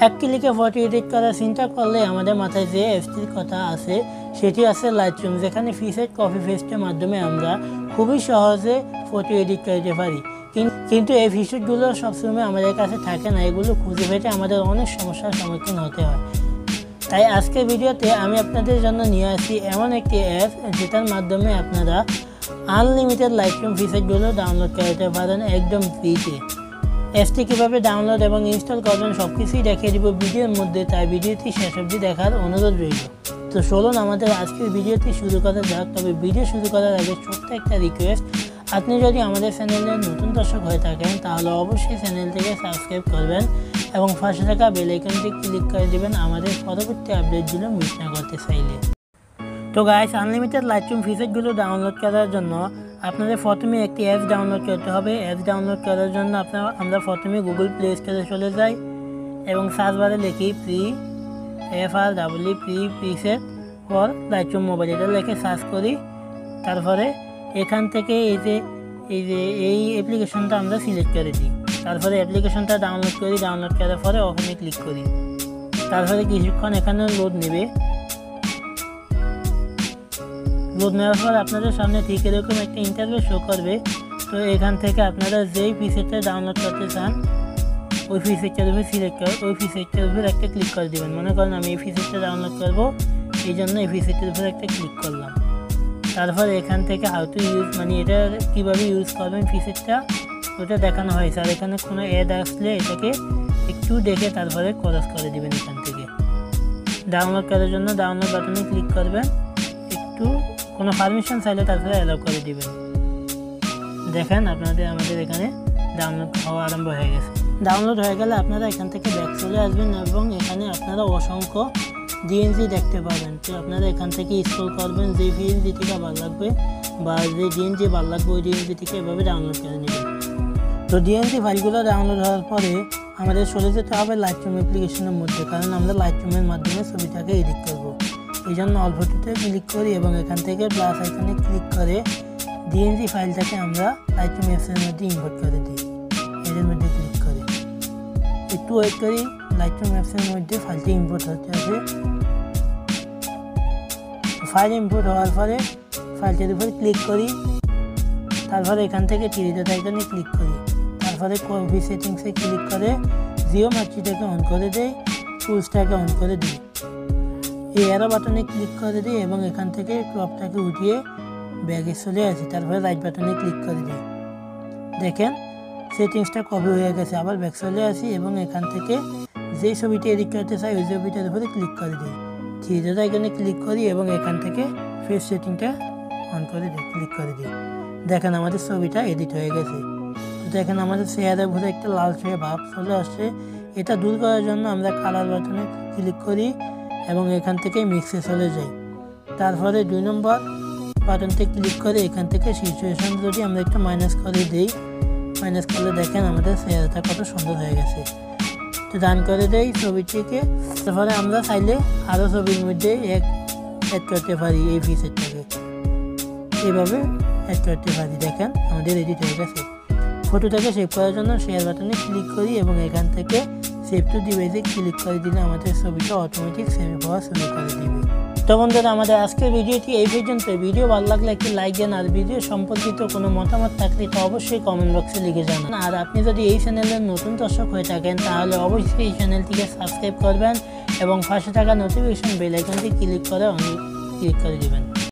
এক ক্লিকে photo edit করার চিন্তা করলে আমাদের মাথায় যে অ্যাপসটির কথা আছে সেটি আছে লাইটরুম, যেখানে প্রিসেট কপি পেস্টের মাধ্যমে আমরা খুবই সহজে ফটো এডিট করতে পারি। কিন্তু এই ফিচারগুলো সবসময় আমাদের কাছে থাকে না, এগুলো খুঁজে পেতে আমাদের অনেক সমস্যার সম্মুখীন হতে হয়। তাই আজকের ভিডিওতে আমি আপনাদের জন্য নিয়ে আসি এমন একটি অ্যাপ যেটার মাধ্যমে আপনারা আনলিমিটেড লাইটরুম ফিচারগুলো ডাউনলোড করতে পারেন একদম ফ্রিতে। অ্যাপটি কীভাবে ডাউনলোড এবং ইনস্টল করবেন সব কিছুই দেখিয়ে দিব ভিডিওর মধ্যে, তাই ভিডিওটি শেষ অবধি দেখার অনুরোধ রইল। তো চলুন আমাদের আজকের ভিডিওটি শুরু করা যাক। তবে ভিডিও শুরু করার আগে ছোট্ট একটা রিকোয়েস্ট, আপনি যদি আমাদের চ্যানেলের নতুন দর্শক হয়ে থাকেন তাহলে অবশ্যই চ্যানেলটিকে সাবস্ক্রাইব করবেন এবং পাশে থাকা বেল আইকনটি ক্লিক করে দেবেন আমাদের পরবর্তী আপডেটগুলো মিস না করতে চাইলে। তো গাইস, আনলিমিটেড লাইটরুম ফিচারগুলো ডাউনলোড করার জন্য আপনাদের প্রথমে একটি অ্যাপ ডাউনলোড করতে হবে। অ্যাপ ডাউনলোড করার জন্য আমরা প্রথমে গুগল প্লে স্টোরে চলে যাই এবং সার্চ বারে লিখি প্রিসেট ফর লাইটরুম মোবাইল, এটা লিখে সার্চ করি। তারপরে এখান থেকে এই অ্যাপ্লিকেশনটা আমরা সিলেক্ট করে দিই। তারপরে অ্যাপ্লিকেশনটা ডাউনলোড করি, ডাউনলোড করার পরে ওখানে ক্লিক করি। তারপরে কিছুক্ষণ এখানে লোড নেবে। লোড নেওয়ার পর আপনাদের সামনে ঠিক এরকম একটা ইন্টারভিউ শো করবে। তো এখান থেকে আপনারা যেই ফিচারটা ডাউনলোড করতে চান ওই ফিচারটার উপর সিলেক্ট করে ওই ফিচারটার উপর একটা ক্লিক করে দেবেন। মনে করেন আমি এই ফিচারটা ডাউনলোড করবো, এই জন্য এই ফিচারটার উপর একটা ক্লিক করলাম। তারপর এখান থেকে হাউ টু ইউজ, মানে এটা কীভাবে ইউজ করবেন ফিচারটা ওটা দেখানো হয়েছে। আর এখানে কোনো অ্যাড আসলে এটাকে একটু দেখে তারপরে ক্রস করে দেবেন। এখান থেকে ডাউনলোড করার জন্য ডাউনলোড বাটনে ক্লিক করবেন, একটু কোনো পারমিশন চাইলে তারপরে অ্যালাউ করে দিবেন। দেখেন আমাদের এখানে ডাউনলোড হওয়া আরম্ভ হয়ে গেছে। ডাউনলোড হয়ে গেলে আপনারা এখান থেকে ব্যাক চলে আসবেন এবং এখানে আপনারা অসংখ্য ডিএনজি দেখতে পাবেন। তো আপনারা এখান থেকে স্ক্রল করবেন, যে ডিএনজি থেকে ভালো লাগবে বা যে ডিএনজি ভালো লাগবে ওই ডিএনজি থেকে এভাবে ডাউনলোড করে নেবেন। তো ডিএনজি ফাইলগুলো ডাউনলোড হওয়ার পরে আমাদের চলে যেতে হবে লাইটরুম অ্যাপ্লিকেশনের মধ্যে, কারণ আমরা লাইটরুমের মাধ্যমে ছবিটাকে এডিট করব। এই জন্য অল্পটিতে ক্লিক করি এবং এখান থেকে প্লাস আইকনে ক্লিক করে ডিএনজি ফাইলটাকে আমরা লাইটরুম অ্যাপসের মধ্যে ইম্পোর্ট করে দিই। এর মধ্যে ক্লিক করে একটু ওয়েট করি, লাইটরুম অ্যাপসের মধ্যে ফাইলটি ইম্পোর্ট হতে হবে। ফাইল ইম্পোর্ট হওয়ার পরে ফাইলটির উপর ক্লিক করি। তারপরে এখান থেকে থ্রি ডট আইকনে ক্লিক করি। তারপরে কপি সেটিংসে ক্লিক করে জিওমেট্রিটাকে অন করে দেই, টুলসটাকে অন করে দিই। এই অ্যারো বাটনে ক্লিক করে দিই এবং এখান থেকে ক্রপটাকে উঠিয়ে ব্যাগে চলে আসি। তারপরে রাইট বাটনে ক্লিক করে দিই। দেখেন সেটিংসটা কপি হয়ে গেছে। আবার ব্যাক চলে আসি এবং এখান থেকে যেই ছবিটা এডিট করতে চাই ওই ছবিটার উপরে ক্লিক করে দিই। থ্রি ডট আইকনে ক্লিক করি এবং এখান থেকে ফেস সেটিংটা অন করে দিই, ক্লিক করে দিই। দেখেন আমাদের ছবিটা এডিট হয়ে গেছে। তো দেখেন আমাদের চেহারা ভরে একটা লালচে ভাব চলে আসছে। এটা দূর করার জন্য আমরা কালার বাটনে ক্লিক করি এবং এখান থেকে মিক্সে চলে যাই। তারপরে 2 নম্বর বাটনতে ক্লিক করে এখান থেকে সিচুয়েশন যদি আমরা একটু মাইনাস করে দিই, মাইনাস করলে দেখেন আমাদের চেহারাটা কত সুন্দর হয়ে গেছে। তো ডান করে দেই ছবিটিকে। তারপরে আমরা চাইলে আরও ছবির মধ্যে অ্যাড করতে পারি, এই ফিচারটাকে এভাবে অ্যাড করতে পারি। দেখেন আমাদের এডিট হয়ে গেছে। ফটোটাকে সেভ করার জন্য শেয়ার বাটনে ক্লিক করি এবং এখান থেকে সেভ টু ডিভাইসে ক্লিক করে দিলে আমাদের ছবিটা অটোমেটিক সেভ হওয়া শুরু করে দেবে। তো বন্ধুরা, আমাদের আজকের ভিডিওটি এই পর্যন্ত। ভিডিও ভালো লাগলে একটি লাইক দেন, আর ভিডিও সম্পর্কিত কোনো মতামত থাকলে তো অবশ্যই কমেন্ট বক্সে লিখে জানান। আর আপনি যদি এই চ্যানেলের নতুন দর্শক হয়ে থাকেন তাহলে অবশ্যই এই চ্যানেলটিকে সাবস্ক্রাইব করবেন এবং পাশে থাকা নোটিফিকেশন বেল আইকনটি ক্লিক করে দেবেন।